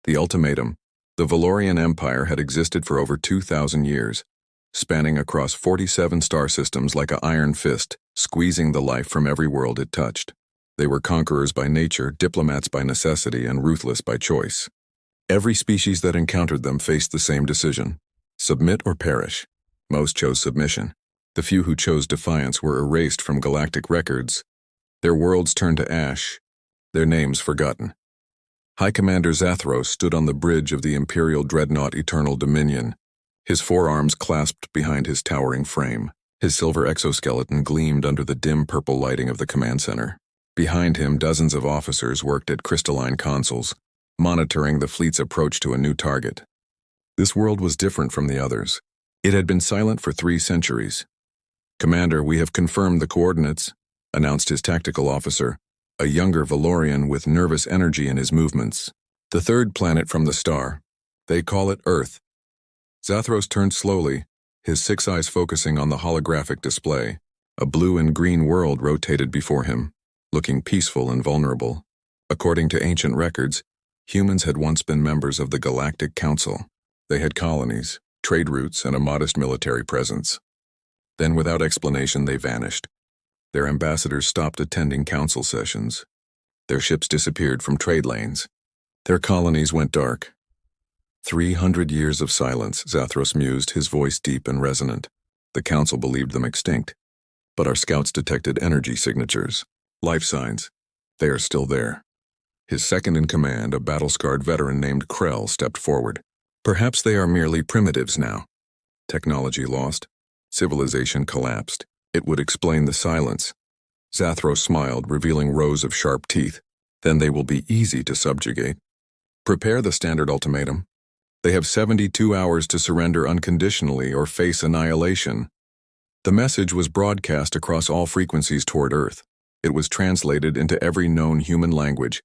The ultimatum. The Valorian Empire had existed for over 2,000 years, spanning across 47 star systems like an iron fist, squeezing the life from every world it touched. They were conquerors by nature, diplomats by necessity, and ruthless by choice. Every species that encountered them faced the same decision: submit or perish. Most chose submission. The few who chose defiance were erased from galactic records, their worlds turned to ash, their names forgotten. High Commander Zathros stood on the bridge of the Imperial Dreadnought Eternal Dominion, his forearms clasped behind his towering frame. His silver exoskeleton gleamed under the dim purple lighting of the command center. Behind him, dozens of officers worked at crystalline consoles, monitoring the fleet's approach to a new target. This world was different from the others. It had been silent for 3 centuries. "Commander, we have confirmed the coordinates," announced his tactical officer, a younger Valorian with nervous energy in his movements. "The third planet from the star. They call it Earth." Zathros turned slowly, his 6 eyes focusing on the holographic display. A blue and green world rotated before him, looking peaceful and vulnerable. According to ancient records, humans had once been members of the Galactic Council. They had colonies, trade routes, and a modest military presence. Then, without explanation, they vanished. Their ambassadors stopped attending council sessions. Their ships disappeared from trade lanes. Their colonies went dark. 300 years of silence, Zathros mused, his voice deep and resonant. The council believed them extinct. But our scouts detected energy signatures, life signs. They are still there. His second-in-command, a battle-scarred veteran named Krell, stepped forward. "Perhaps they are merely primitives now. Technology lost. Civilization collapsed. It would explain the silence." Zathros smiled, revealing rows of sharp teeth. "Then they will be easy to subjugate. Prepare the standard ultimatum. They have 72 hours to surrender unconditionally or face annihilation." The message was broadcast across all frequencies toward Earth. It was translated into every known human language,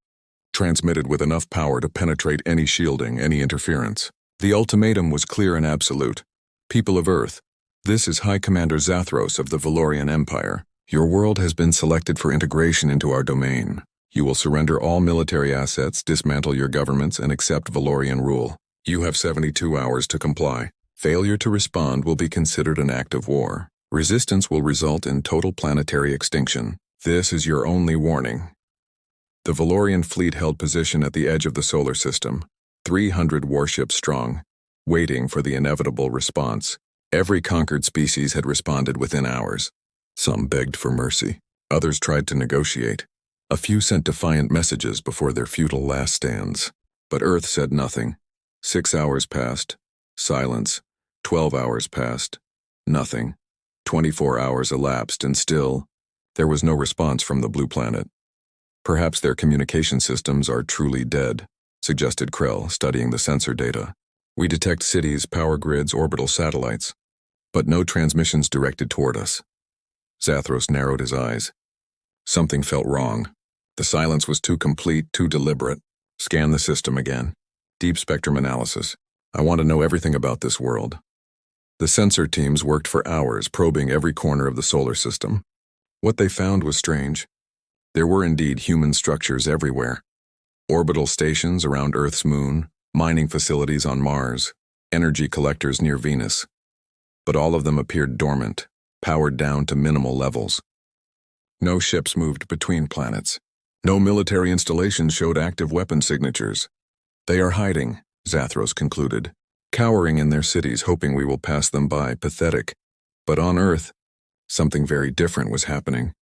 transmitted with enough power to penetrate any shielding, any interference. The ultimatum was clear and absolute. "People of Earth, this is High Commander Zathros of the Valorian Empire. Your world has been selected for integration into our domain. You will surrender all military assets, dismantle your governments, and accept Valorian rule. You have 72 hours to comply. Failure to respond will be considered an act of war. Resistance will result in total planetary extinction. This is your only warning." The Valorian fleet held position at the edge of the solar system, 300 warships strong, waiting for the inevitable response. Every conquered species had responded within hours. Some begged for mercy. Others tried to negotiate. A few sent defiant messages before their futile last stands. But Earth said nothing. 6 hours passed. Silence. 12 hours passed. Nothing. 24 hours elapsed, and still, there was no response from the blue planet. "Perhaps their communication systems are truly dead," suggested Krell, studying the sensor data. "We detect cities, power grids, orbital satellites, but no transmissions directed toward us." Zathros narrowed his eyes. Something felt wrong. The silence was too complete, too deliberate. "Scan the system again. Deep spectrum analysis. I want to know everything about this world." The sensor teams worked for hours, probing every corner of the solar system. What they found was strange. There were indeed human structures everywhere. Orbital stations around Earth's moon, mining facilities on Mars, energy collectors near Venus. But all of them appeared dormant, powered down to minimal levels. No ships moved between planets. No military installations showed active weapon signatures. "They are hiding," Zathros concluded, "cowering in their cities, hoping we will pass them by, pathetic." But on Earth, something very different was happening.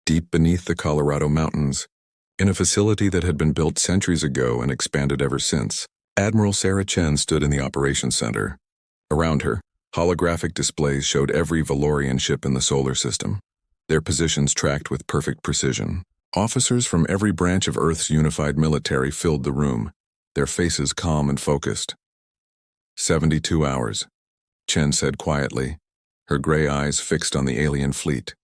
Deep beneath the Colorado mountains, in a facility that had been built centuries ago and expanded ever since, Admiral Sarah Chen stood in the operations center. Around her, holographic displays showed every Valorian ship in the solar system, their positions tracked with perfect precision. Officers from every branch of Earth's unified military filled the room, their faces calm and focused. 72 hours, Chen said quietly, her gray eyes fixed on the alien fleet.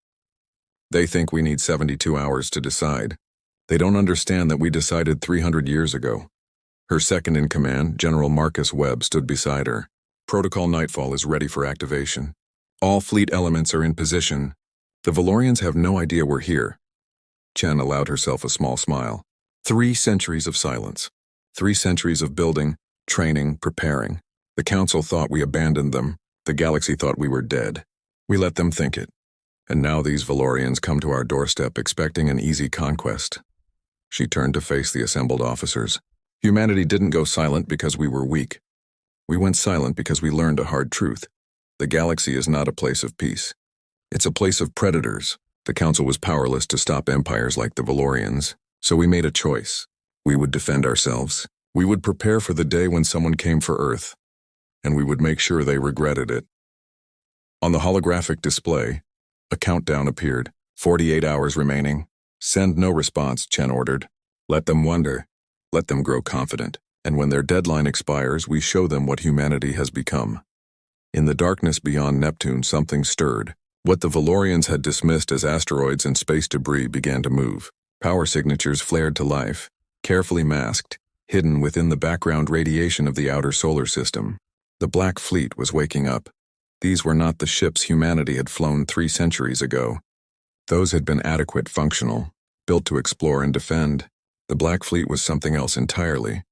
"They think we need 72 hours to decide. They don't understand that we decided 300 years ago." Her second-in-command, General Marcus Webb, stood beside her. "Protocol Nightfall is ready for activation. All fleet elements are in position. The Valorians have no idea we're here." Chen allowed herself a small smile. 3 centuries of silence. 3 centuries of building, training, preparing. The Council thought we abandoned them. The galaxy thought we were dead. We let them think it. And now these Valorians come to our doorstep expecting an easy conquest. She turned to face the assembled officers. Humanity didn't go silent because we were weak. We went silent because we learned a hard truth. The galaxy is not a place of peace. It's a place of predators. The Council was powerless to stop empires like the Valorians, so we made a choice. We would defend ourselves. We would prepare for the day when someone came for Earth, and we would make sure they regretted it. On the holographic display, a countdown appeared. 48 hours remaining. Send no response, Chen ordered. Let them wonder. Let them grow confident. And when their deadline expires, we show them what humanity has become. In the darkness beyond Neptune, something stirred. What the Valorians had dismissed as asteroids and space debris began to move. Power signatures flared to life, carefully masked, hidden within the background radiation of the outer solar system. The Black Fleet was waking up. These were not the ships humanity had flown 3 centuries ago. Those had been adequate, functional, built to explore and defend. The Black Fleet was something else entirely.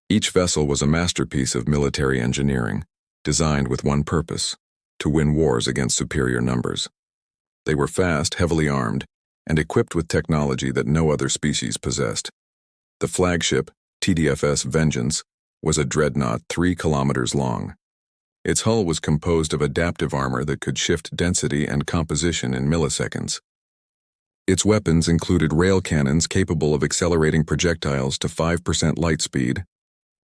Each vessel was a masterpiece of military engineering, designed with one purpose: to win wars against superior numbers. They were fast, heavily armed, and equipped with technology that no other species possessed. The flagship, TDFS Vengeance, was a dreadnought 3 kilometers long. Its hull was composed of adaptive armor that could shift density and composition in milliseconds. Its weapons included rail cannons capable of accelerating projectiles to 5% light speed,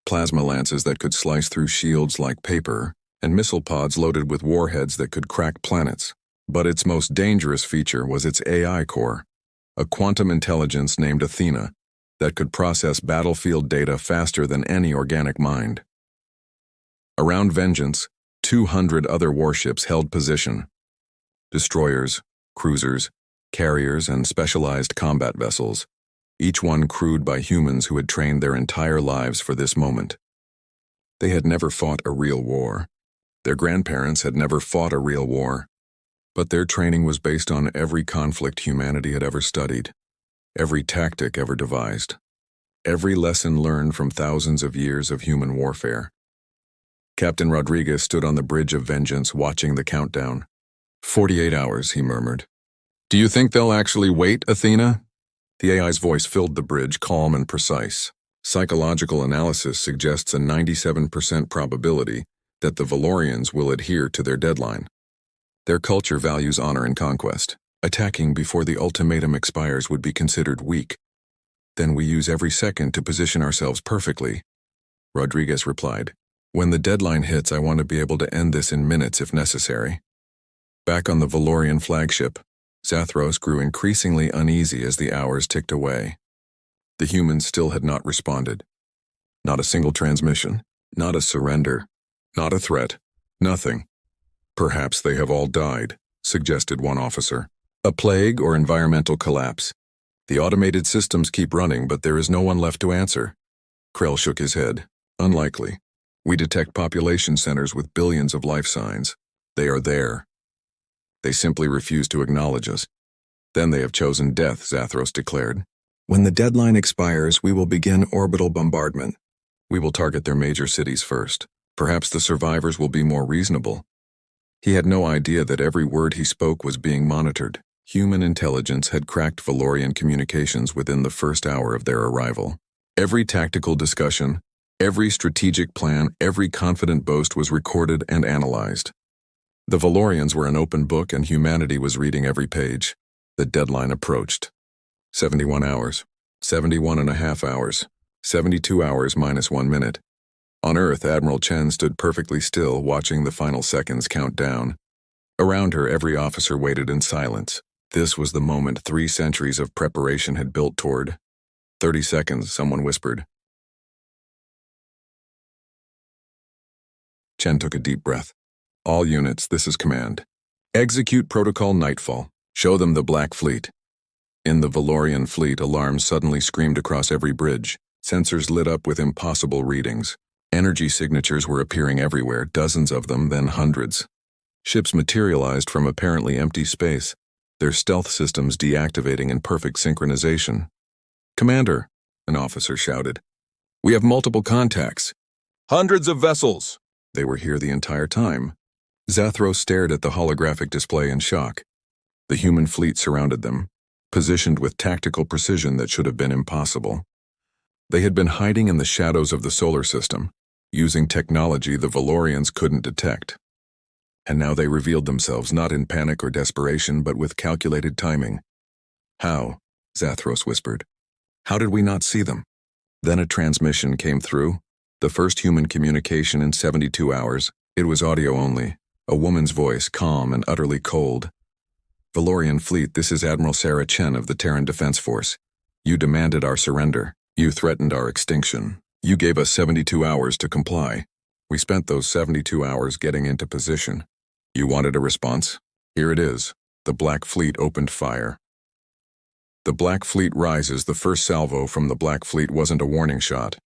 plasma lances that could slice through shields like paper, and missile pods loaded with warheads that could crack planets. But its most dangerous feature was its AI core, a quantum intelligence named Athena that could process battlefield data faster than any organic mind. Around Vengeance, 200 other warships held position. Destroyers, cruisers, carriers, and specialized combat vessels, each one crewed by humans who had trained their entire lives for this moment. They had never fought a real war. Their grandparents had never fought a real war. But their training was based on every conflict humanity had ever studied, every tactic ever devised, every lesson learned from thousands of years of human warfare. Captain Rodriguez stood on the bridge of Vengeance watching the countdown. 48 hours, he murmured. Do you think they'll actually wait, Athena? The AI's voice filled the bridge, calm and precise. Psychological analysis suggests a 97% probability that the Valorians will adhere to their deadline. Their culture values honor and conquest. Attacking before the ultimatum expires would be considered weak. Then we use every second to position ourselves perfectly. Rodriguez replied, When the deadline hits, I want to be able to end this in minutes if necessary. Back on the Valorian flagship, Zathros grew increasingly uneasy as the hours ticked away. The humans still had not responded. Not a single transmission, not a surrender, not a threat, nothing. Perhaps they have all died, suggested one officer. A plague or environmental collapse. The automated systems keep running, but there is no one left to answer. Krell shook his head. Unlikely. We detect population centers with billions of life signs. They are there. They simply refuse to acknowledge us. Then they have chosen death, Zathros declared. When the deadline expires, we will begin orbital bombardment. We will target their major cities first. Perhaps the survivors will be more reasonable. He had no idea that every word he spoke was being monitored. Human intelligence had cracked Valorian communications within the first hour of their arrival. Every tactical discussion, every strategic plan, every confident boast was recorded and analyzed. The Valorians were an open book and humanity was reading every page. The deadline approached. 71 hours, 71 and a half hours, 72 hours minus 1 minute. On Earth, Admiral Chen stood perfectly still, watching the final seconds count down. Around her, every officer waited in silence. This was the moment 3 centuries of preparation had built toward. 30 seconds, someone whispered. Chen took a deep breath. All units, this is command. Execute Protocol Nightfall. Show them the Black Fleet. In the Valorian fleet, alarms suddenly screamed across every bridge. Sensors lit up with impossible readings. Energy signatures were appearing everywhere, dozens of them, then hundreds. Ships materialized from apparently empty space, their stealth systems deactivating in perfect synchronization. Commander, an officer shouted. We have multiple contacts. Hundreds of vessels. They were here the entire time. Zathros stared at the holographic display in shock. The human fleet surrounded them, positioned with tactical precision that should have been impossible. They had been hiding in the shadows of the solar system, using technology the Valorians couldn't detect. And now they revealed themselves not in panic or desperation, but with calculated timing. How? Zathros whispered. How did we not see them? Then a transmission came through, the first human communication in 72 hours. It was audio only, a woman's voice, calm and utterly cold. Valorian fleet, this is Admiral Sarah Chen of the Terran Defense Force. You demanded our surrender. You threatened our extinction. You gave us 72 hours to comply. We spent those 72 hours getting into position. You wanted a response? Here it is. The Black Fleet opened fire. The Black Fleet rises. The first salvo from the Black Fleet wasn't a warning shot.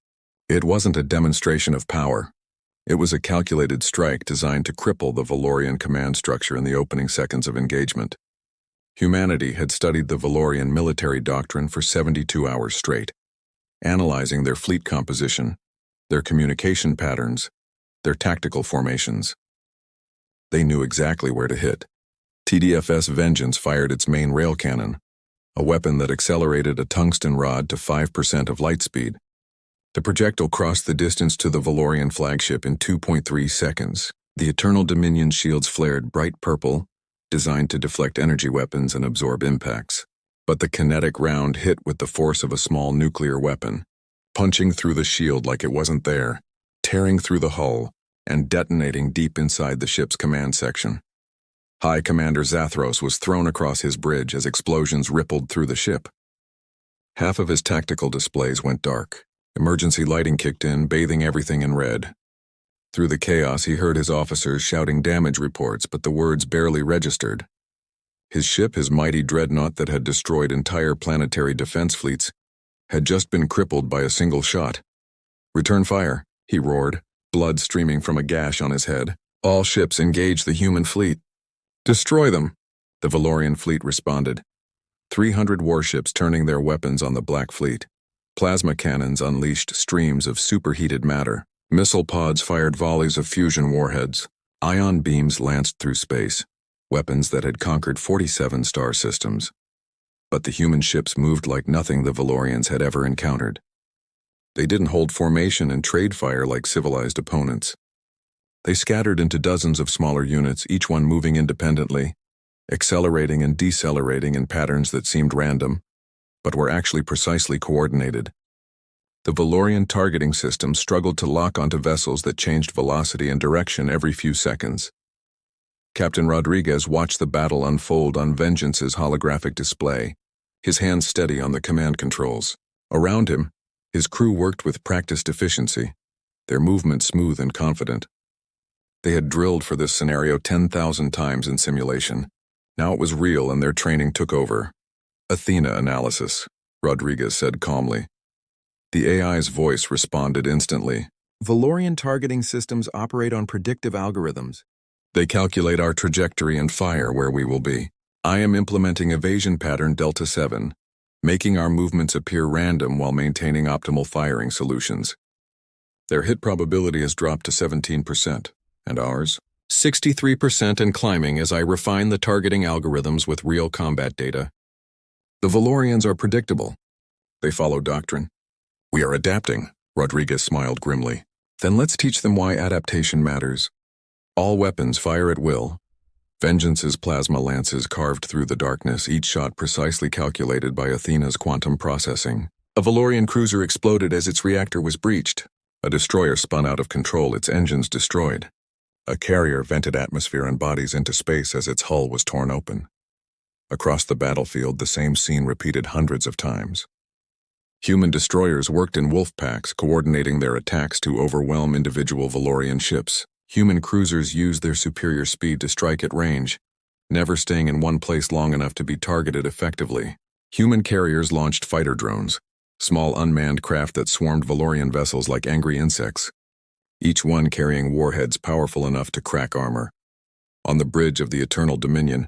It wasn't a demonstration of power. It was a calculated strike designed to cripple the Valorian command structure in the opening seconds of engagement. Humanity had studied the Valorian military doctrine for 72 hours straight, analyzing their fleet composition, their communication patterns, their tactical formations. They knew exactly where to hit. TDFS Vengeance fired its main rail cannon, a weapon that accelerated a tungsten rod to 5% of light speed. The projectile crossed the distance to the Valorian flagship in 2.3 seconds. The Eternal Dominion shields flared bright purple, designed to deflect energy weapons and absorb impacts. But the kinetic round hit with the force of a small nuclear weapon, punching through the shield like it wasn't there, tearing through the hull, and detonating deep inside the ship's command section. High Commander Zathros was thrown across his bridge as explosions rippled through the ship. Half of his tactical displays went dark. Emergency lighting kicked in, bathing everything in red. Through the chaos, he heard his officers shouting damage reports, but the words barely registered. His ship, his mighty dreadnought that had destroyed entire planetary defense fleets, had just been crippled by a single shot. Return fire, he roared, blood streaming from a gash on his head. All ships engage the human fleet. Destroy them, the Valorian fleet responded. 300 warships turning their weapons on the Black Fleet. Plasma cannons unleashed streams of superheated matter. Missile pods fired volleys of fusion warheads. Ion beams lanced through space, weapons that had conquered 47 star systems. But the human ships moved like nothing the Valorians had ever encountered. They didn't hold formation and trade fire like civilized opponents. They scattered into dozens of smaller units, each one moving independently, accelerating and decelerating in patterns that seemed random, but were actually precisely coordinated. The Valorian targeting system struggled to lock onto vessels that changed velocity and direction every few seconds. Captain Rodriguez watched the battle unfold on Vengeance's holographic display, his hands steady on the command controls. Around him, his crew worked with practiced efficiency, their movements smooth and confident. They had drilled for this scenario 10,000 times in simulation. Now it was real and their training took over. Athena analysis, Rodriguez said calmly. The AI's voice responded instantly. Valorian targeting systems operate on predictive algorithms. They calculate our trajectory and fire where we will be. I am implementing evasion pattern Delta 7, making our movements appear random while maintaining optimal firing solutions. Their hit probability has dropped to 17%, and ours? 63% and climbing as I refine the targeting algorithms with real combat data. The Valorians are predictable. They follow doctrine. We are adapting, Rodriguez smiled grimly. Then let's teach them why adaptation matters. All weapons fire at will. Vengeance's plasma lances carved through the darkness, each shot precisely calculated by Athena's quantum processing. A Valorian cruiser exploded as its reactor was breached. A destroyer spun out of control, its engines destroyed. A carrier vented atmosphere and bodies into space as its hull was torn open. Across the battlefield, the same scene repeated hundreds of times. Human destroyers worked in wolf packs, coordinating their attacks to overwhelm individual Valorian ships. Human cruisers used their superior speed to strike at range, never staying in one place long enough to be targeted effectively. Human carriers launched fighter drones, small unmanned craft that swarmed Valorian vessels like angry insects, each one carrying warheads powerful enough to crack armor. On the bridge of the Eternal Dominion,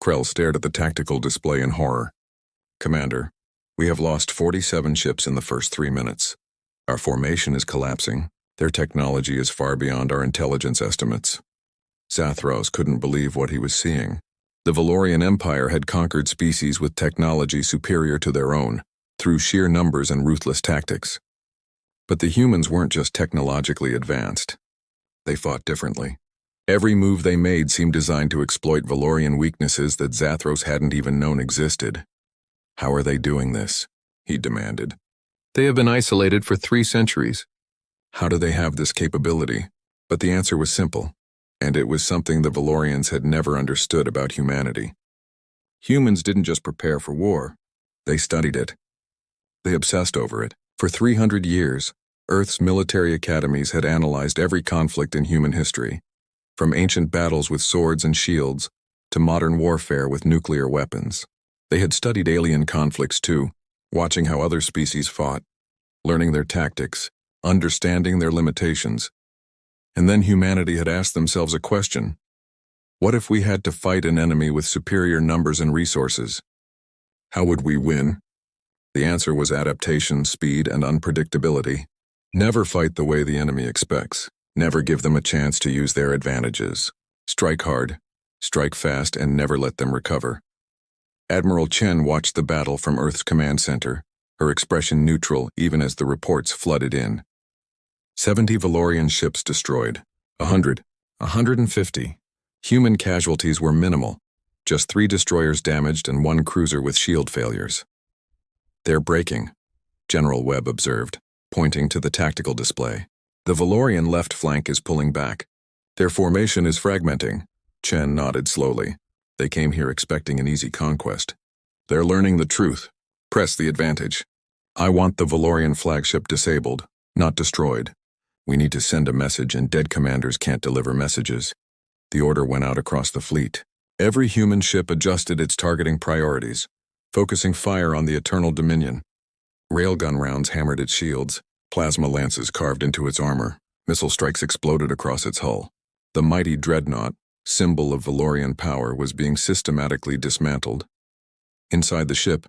Krell stared at the tactical display in horror. Commander, we have lost 47 ships in the first 3 minutes. Our formation is collapsing. Their technology is far beyond our intelligence estimates. Zathros couldn't believe what he was seeing. The Valorian Empire had conquered species with technology superior to their own, through sheer numbers and ruthless tactics. But the humans weren't just technologically advanced. They fought differently. Every move they made seemed designed to exploit Valorian weaknesses that Zathros hadn't even known existed. How are they doing this? He demanded. They have been isolated for 3 centuries. How do they have this capability? But the answer was simple, and it was something the Valorians had never understood about humanity. Humans didn't just prepare for war. They studied it. They obsessed over it. For 300 years, Earth's military academies had analyzed every conflict in human history, from ancient battles with swords and shields to modern warfare with nuclear weapons. They had studied alien conflicts too, watching how other species fought, learning their tactics, understanding their limitations. And then humanity had asked themselves a question. What if we had to fight an enemy with superior numbers and resources? How would we win? The answer was adaptation, speed, and unpredictability. Never fight the way the enemy expects. Never give them a chance to use their advantages. Strike hard, strike fast, and never let them recover. Admiral Chen watched the battle from Earth's command center, her expression neutral even as the reports flooded in. 70 Valorian ships destroyed. 100. 150. Human casualties were minimal. Just 3 destroyers damaged and 1 cruiser with shield failures. They're breaking, General Webb observed, pointing to the tactical display. The Valorian left flank is pulling back. Their formation is fragmenting. Chen nodded slowly. They came here expecting an easy conquest. They're learning the truth. Press the advantage. I want the Valorian flagship disabled, not destroyed. We need to send a message, and dead commanders can't deliver messages. The order went out across the fleet. Every human ship adjusted its targeting priorities, focusing fire on the Eternal Dominion. Railgun rounds hammered its shields. Plasma lances carved into its armor. Missile strikes exploded across its hull. The mighty dreadnought, symbol of Valorian power, was being systematically dismantled. Inside the ship,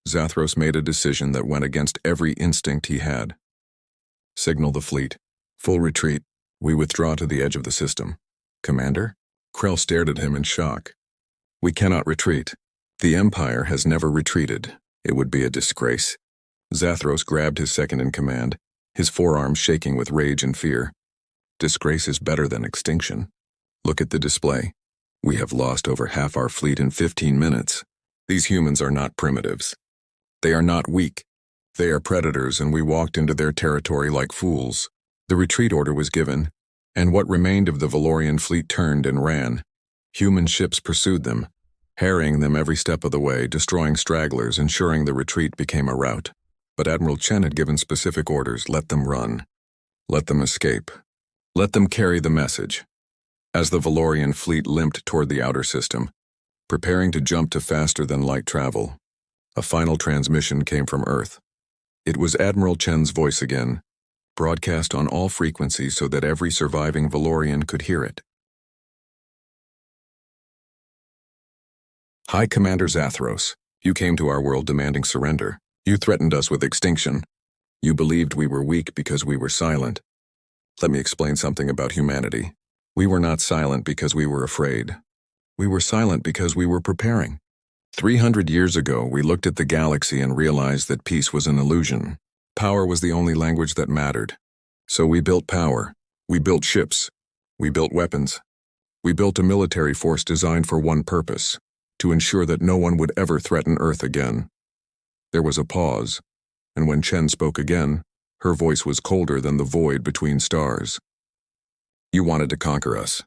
Zathros made a decision that went against every instinct he had. Signal the fleet. Full retreat. We withdraw to the edge of the system. Commander? Krell stared at him in shock. We cannot retreat. The Empire has never retreated. It would be a disgrace. Zathros grabbed his second-in-command, his forearms shaking with rage and fear. Disgrace is better than extinction. Look at the display. We have lost over half our fleet in 15 minutes. These humans are not primitives. They are not weak. They are predators, and we walked into their territory like fools. The retreat order was given, and what remained of the Valorian fleet turned and ran. Human ships pursued them, harrying them every step of the way, destroying stragglers, ensuring the retreat became a rout. But Admiral Chen had given specific orders. Let them run. Let them escape. Let them carry the message. As the Valorian fleet limped toward the outer system, preparing to jump to faster-than-light travel, a final transmission came from Earth. It was Admiral Chen's voice again, broadcast on all frequencies so that every surviving Valorian could hear it. High Commander Zathros, you came to our world demanding surrender. You threatened us with extinction. You believed we were weak because we were silent. Let me explain something about humanity. We were not silent because we were afraid. We were silent because we were preparing. 300 years ago, we looked at the galaxy and realized that peace was an illusion. Power was the only language that mattered. So we built power. We built ships. We built weapons. We built a military force designed for one purpose: to ensure that no one would ever threaten Earth again. There was a pause, and when Chen spoke again, her voice was colder than the void between stars. You wanted to conquer us.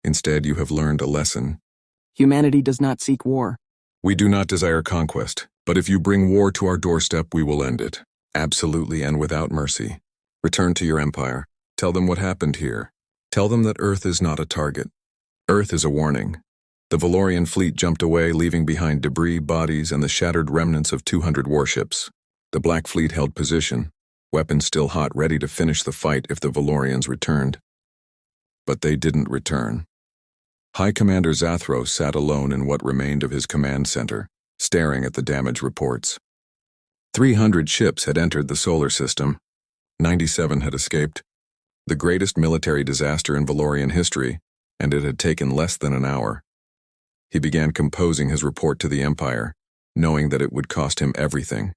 Instead, you have learned a lesson. Humanity does not seek war. We do not desire conquest, but if you bring war to our doorstep, we will end it. Absolutely and without mercy. Return to your empire. Tell them what happened here. Tell them that Earth is not a target. Earth is a warning. The Valorian fleet jumped away, leaving behind debris, bodies, and the shattered remnants of 200 warships. The Black Fleet held position, weapons still hot, ready to finish the fight if the Valorians returned. But they didn't return. High Commander Zathros sat alone in what remained of his command center, staring at the damage reports. 300 ships had entered the solar system. 97 had escaped. The greatest military disaster in Valorian history, and it had taken less than an hour. He began composing his report to the Empire, knowing that it would cost him everything.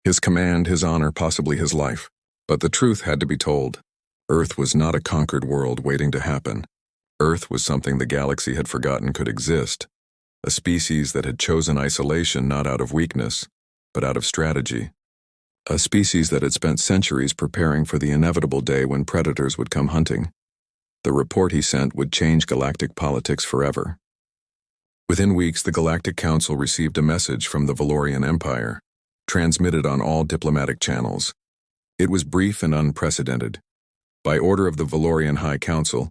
His command, his honor, possibly his life. But the truth had to be told. Earth was not a conquered world waiting to happen. Earth was something the galaxy had forgotten could exist. A species that had chosen isolation not out of weakness, but out of strategy. A species that had spent centuries preparing for the inevitable day when predators would come hunting. The report he sent would change galactic politics forever. Within weeks, the Galactic Council received a message from the Valorian Empire, transmitted on all diplomatic channels. It was brief and unprecedented. By order of the Valorian High Council,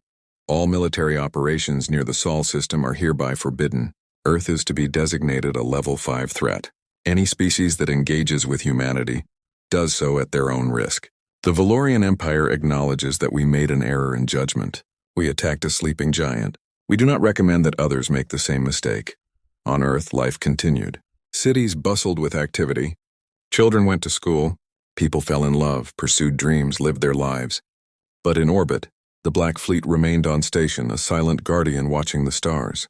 all military operations near the Sol system are hereby forbidden. Earth is to be designated a Level 5 threat. Any species that engages with humanity does so at their own risk. The Valorian Empire acknowledges that we made an error in judgment. We attacked a sleeping giant. We do not recommend that others make the same mistake. On Earth, life continued. Cities bustled with activity. Children went to school. People fell in love, pursued dreams, lived their lives. But in orbit, the Black Fleet remained on station, a silent guardian watching the stars.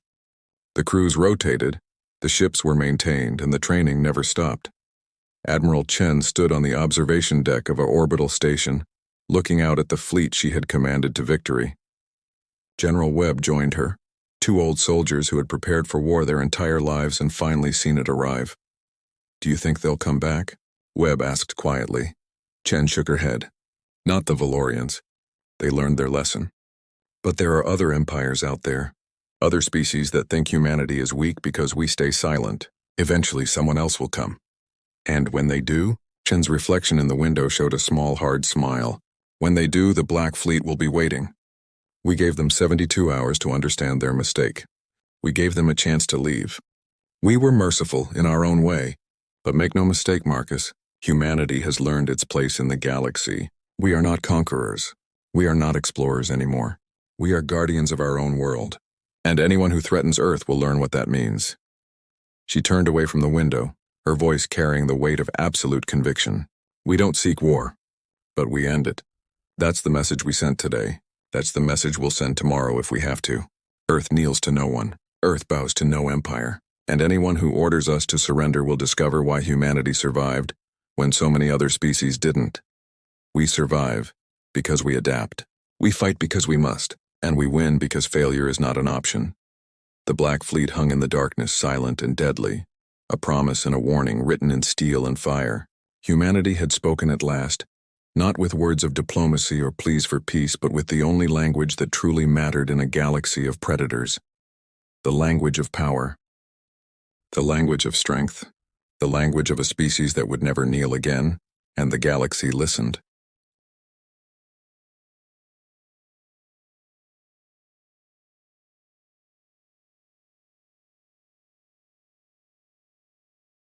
The crews rotated, the ships were maintained, and the training never stopped. Admiral Chen stood on the observation deck of our orbital station, looking out at the fleet she had commanded to victory. General Webb joined her, two old soldiers who had prepared for war their entire lives and finally seen it arrive. "Do you think they'll come back?" Webb asked quietly. Chen shook her head. "Not the Valorians. They learned their lesson. But there are other empires out there, other species that think humanity is weak because we stay silent. Eventually someone else will come. And when they do," Chen's reflection in the window showed a small, hard smile. "When they do, the Black Fleet will be waiting. We gave them 72 hours to understand their mistake. We gave them a chance to leave. We were merciful in our own way. But make no mistake, Marcus, humanity has learned its place in the galaxy. We are not conquerors. We are not explorers anymore. We are guardians of our own world. And anyone who threatens Earth will learn what that means." She turned away from the window, her voice carrying the weight of absolute conviction. "We don't seek war, but we end it. That's the message we sent today. That's the message we'll send tomorrow if we have to. Earth kneels to no one. Earth bows to no empire. And anyone who orders us to surrender will discover why humanity survived when so many other species didn't. We survive because we adapt. We fight because we must. And we win because failure is not an option." The Black Fleet hung in the darkness, silent and deadly, a promise and a warning written in steel and fire. Humanity had spoken at last, not with words of diplomacy or pleas for peace, but with the only language that truly mattered in a galaxy of predators. The language of power. The language of strength. The language of a species that would never kneel again, and the galaxy listened.